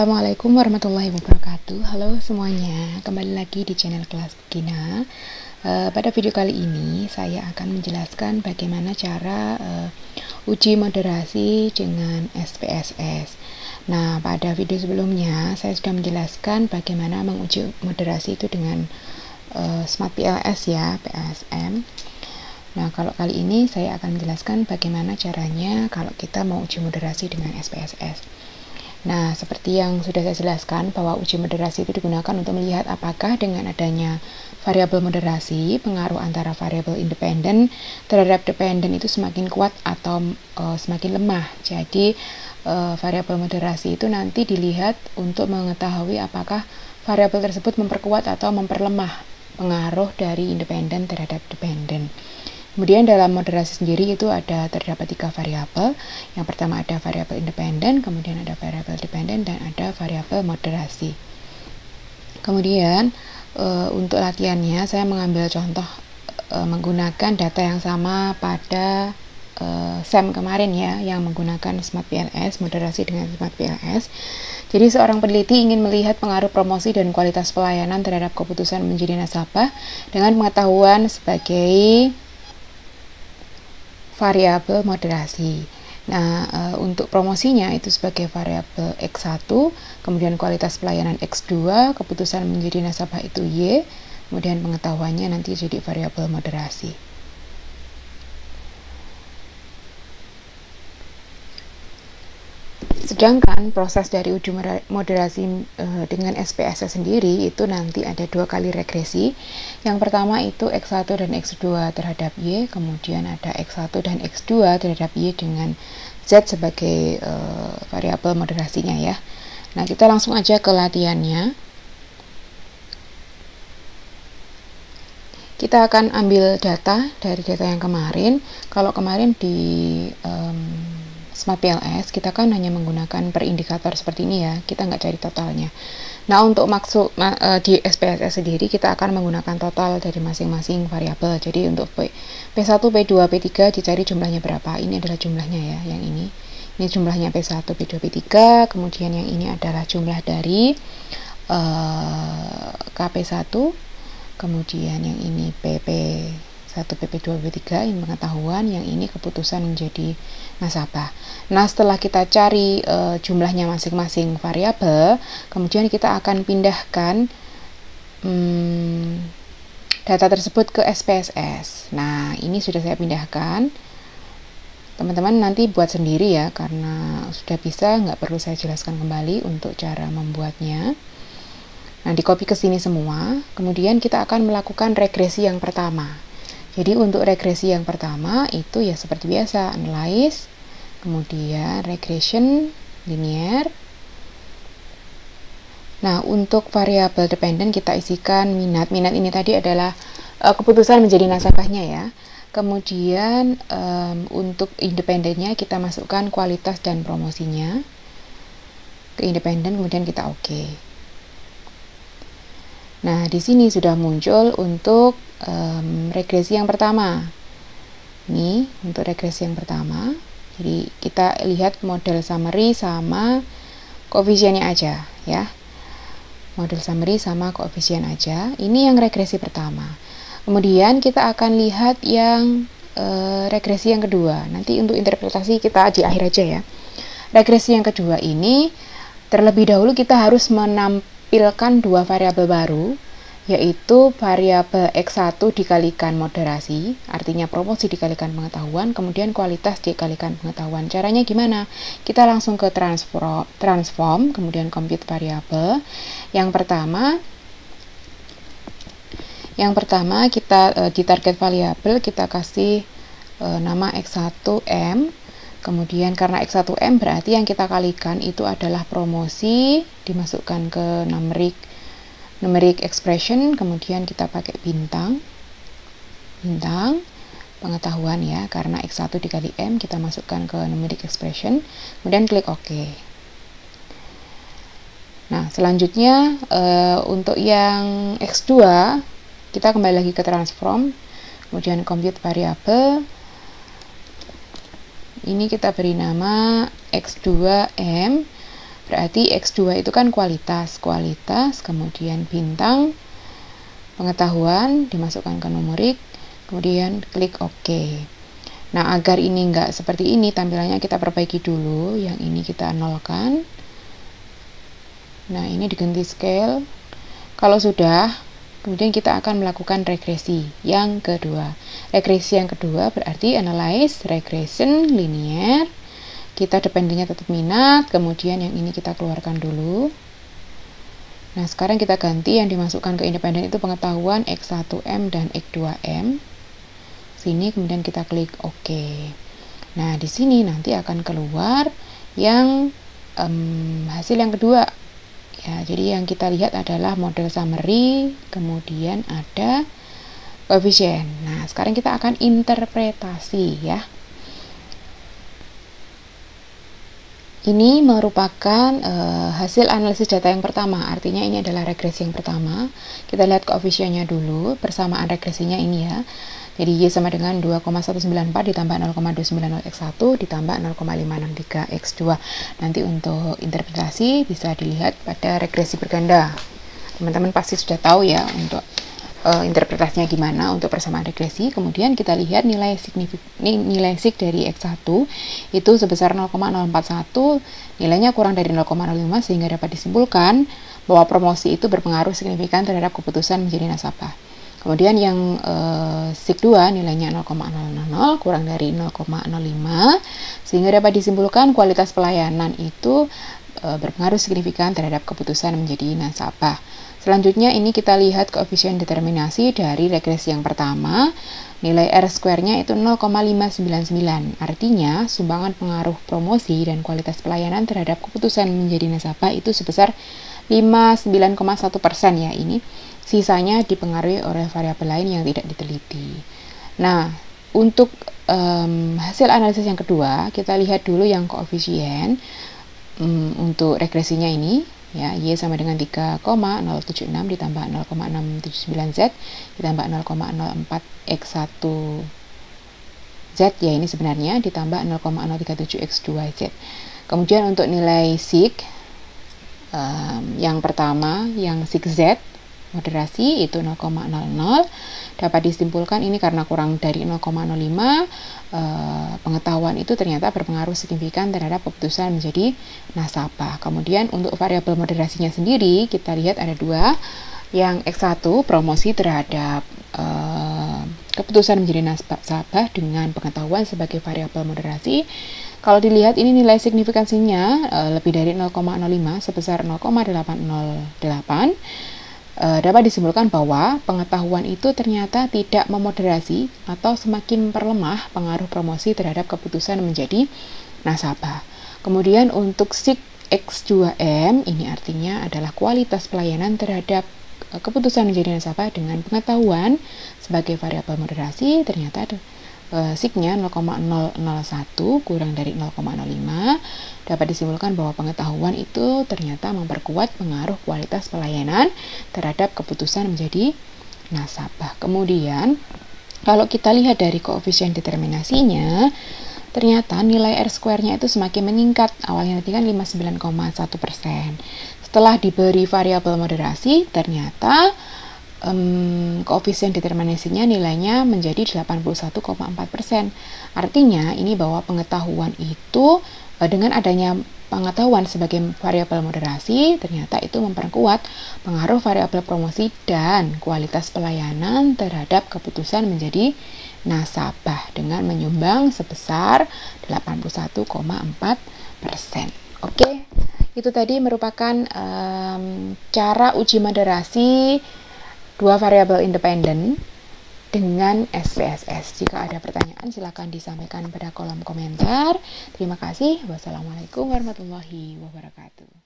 Assalamualaikum warahmatullahi wabarakatuh. Halo semuanya, kembali lagi di channel Kelas Begina. Pada video kali ini saya akan menjelaskan bagaimana cara uji moderasi dengan SPSS. Nah, pada video sebelumnya saya sudah menjelaskan bagaimana menguji moderasi itu dengan Smart PLS ya, PSM. Nah, kalau kali ini saya akan menjelaskan bagaimana caranya kalau kita mau uji moderasi dengan SPSS. Nah, seperti yang sudah saya jelaskan bahwa uji moderasi itu digunakan untuk melihat apakah dengan adanya variabel moderasi, pengaruh antara variabel independen terhadap dependen itu semakin kuat atau semakin lemah. Jadi, variabel moderasi itu nanti dilihat untuk mengetahui apakah variabel tersebut memperkuat atau memperlemah pengaruh dari independen terhadap dependen. Kemudian dalam moderasi sendiri itu terdapat 3 variabel. Yang pertama ada variabel independen, kemudian ada variabel dependen, dan ada variabel moderasi. Kemudian untuk latihannya saya mengambil contoh menggunakan data yang sama pada SEM kemarin ya, yang menggunakan Smart PLS, moderasi dengan Smart PLS. Jadi seorang peneliti ingin melihat pengaruh promosi dan kualitas pelayanan terhadap keputusan menjadi nasabah dengan pengetahuan sebagai variabel moderasi. Nah, untuk promosinya itu sebagai variabel X1, kemudian kualitas pelayanan X2, keputusan menjadi nasabah itu Y, kemudian pengetahuannya nanti jadi variabel moderasi. Sedangkan proses dari uji moderasi dengan SPSS sendiri itu nanti ada 2 kali regresi. Yang pertama itu X1 dan X2 terhadap Y, kemudian ada X1 dan X2 terhadap Y dengan Z sebagai variabel moderasinya ya. Nah, kita langsung aja ke latihannya. Kita akan ambil data dari data yang kemarin. Kalau kemarin di Smart PLS kita kan hanya menggunakan per indikator seperti ini ya, kita nggak cari totalnya. Nah, untuk maksud di SPSS sendiri kita akan menggunakan total dari masing-masing variabel. Jadi untuk P1, P2, P3 dicari jumlahnya berapa. Ini adalah jumlahnya ya, yang ini jumlahnya P1, P2, P3. Kemudian yang ini adalah jumlah dari KP1, kemudian yang ini PP1, PP2, PP3 ini pengetahuan, yang ini keputusan menjadi nasabah. Nah, setelah kita cari jumlahnya masing-masing variabel, kemudian kita akan pindahkan data tersebut ke SPSS. Nah, ini sudah saya pindahkan. Teman-teman nanti buat sendiri ya, karena sudah bisa, nggak perlu saya jelaskan kembali untuk cara membuatnya. Nah, di copy ke sini semua. Kemudian kita akan melakukan regresi yang pertama. Jadi untuk regresi yang pertama itu ya seperti biasa, analyze, kemudian regression linear. Nah, untuk variabel dependen kita isikan minat. Minat ini tadi adalah keputusan menjadi nasabahnya ya. Kemudian untuk independennya kita masukkan kualitas dan promosinya ke independen, kemudian kita oke. Nah, di sini sudah muncul untuk regresi yang pertama. Ini untuk regresi yang pertama. Jadi kita lihat model summary sama koefisiennya aja ya. Model summary sama koefisien aja. Ini yang regresi pertama. Kemudian kita akan lihat yang regresi yang kedua. Nanti untuk interpretasi kita di akhir aja ya. Regresi yang kedua ini terlebih dahulu kita harus menampilkan 2 variabel baru, yaitu variabel X1 dikalikan moderasi, artinya promosi dikalikan pengetahuan, kemudian kualitas dikalikan pengetahuan. Caranya gimana? Kita langsung ke transform, kemudian compute variabel. Yang pertama kita di target variabel kita kasih nama X1M. Kemudian karena X1M berarti yang kita kalikan itu adalah promosi, dimasukkan ke numeric expression, kemudian kita pakai bintang pengetahuan ya, karena X1 dikali M kita masukkan ke numeric expression, kemudian klik OK. Nah, selanjutnya untuk yang X2 kita kembali lagi ke transform, kemudian compute variabel. Ini kita beri nama X2M, Berarti X2 itu kan kualitas, kemudian bintang, pengetahuan, dimasukkan ke numerik, kemudian klik OK. Nah, agar ini enggak seperti ini tampilannya, kita perbaiki dulu. Yang ini kita nolkan. Nah, ini diganti scale. Kalau sudah, kemudian kita akan melakukan regresi yang kedua. Regresi yang kedua berarti analyze regression linear. Kita dependennya tetap minat, kemudian yang ini kita keluarkan dulu. Nah, sekarang kita ganti yang dimasukkan ke independen itu pengetahuan X1M dan X2M. Sini kemudian kita klik OK. Nah, di sini nanti akan keluar yang hasil yang kedua. Ya, jadi yang kita lihat adalah model summary, kemudian ada koefisien. Nah, sekarang kita akan interpretasi ya. Ini merupakan hasil analisis data yang pertama, artinya ini adalah regresi yang pertama. Kita lihat koefisiennya dulu, persamaan regresinya ini ya. Jadi Y sama dengan 2,194 ditambah 0,290 X1 ditambah 0,563 X2. Nanti untuk interpretasi bisa dilihat pada regresi berganda. Teman-teman pasti sudah tahu ya untuk interpretasinya gimana untuk persamaan regresi. Kemudian kita lihat nilai sig dari X1 itu sebesar 0,041, nilainya kurang dari 0,05 sehingga dapat disimpulkan bahwa promosi itu berpengaruh signifikan terhadap keputusan menjadi nasabah. Kemudian yang sig 2 nilainya 0,000 kurang dari 0,05 sehingga dapat disimpulkan kualitas pelayanan itu berpengaruh signifikan terhadap keputusan menjadi nasabah. Selanjutnya ini kita lihat koefisien determinasi dari regresi yang pertama. Nilai R-square-nya itu 0,599. Artinya sumbangan pengaruh promosi dan kualitas pelayanan terhadap keputusan menjadi nasabah itu sebesar 59,1% ya ini. Sisanya dipengaruhi oleh variabel lain yang tidak diteliti. Nah, untuk hasil analisis yang kedua, kita lihat dulu yang koefisien untuk regresinya ini. Ya, Y sama dengan 3,076 ditambah 0,679Z ditambah 0,04 X1 Z, ya ini sebenarnya, ditambah 0,037 X2Z. Kemudian untuk nilai sig yang pertama, yang sig Z moderasi itu 0,00, dapat disimpulkan ini karena kurang dari 0,05 pengetahuan itu ternyata berpengaruh signifikan terhadap keputusan menjadi nasabah. Kemudian untuk variabel moderasinya sendiri kita lihat ada dua, yang X1 promosi terhadap keputusan menjadi nasabah dengan pengetahuan sebagai variabel moderasi. Kalau dilihat ini nilai signifikansinya lebih dari 0,05 sebesar 0,808. Dapat disimpulkan bahwa pengetahuan itu ternyata tidak memoderasi atau semakin memperlemah pengaruh promosi terhadap keputusan menjadi nasabah. Kemudian untuk sig X2M ini artinya adalah kualitas pelayanan terhadap keputusan menjadi nasabah dengan pengetahuan sebagai variabel moderasi, ternyata signya 0,001 kurang dari 0,05. Dapat disimpulkan bahwa pengetahuan itu ternyata memperkuat pengaruh kualitas pelayanan terhadap keputusan menjadi nasabah. Kemudian kalau kita lihat dari koefisien determinasinya, ternyata nilai R-square-nya itu semakin meningkat. Awalnya nanti kan 59,1%. Setelah diberi variabel moderasi, ternyata koefisien determinasinya nilainya menjadi 81,4%. Artinya ini bahwa pengetahuan itu dengan adanya pengetahuan sebagai variabel moderasi ternyata itu memperkuat pengaruh variabel promosi dan kualitas pelayanan terhadap keputusan menjadi nasabah dengan menyumbang sebesar 81,4%. Oke, itu tadi merupakan cara uji moderasi dua variabel independen dengan SPSS. Jika ada pertanyaan silakan disampaikan pada kolom komentar. Terima kasih. Wassalamualaikum warahmatullahi wabarakatuh.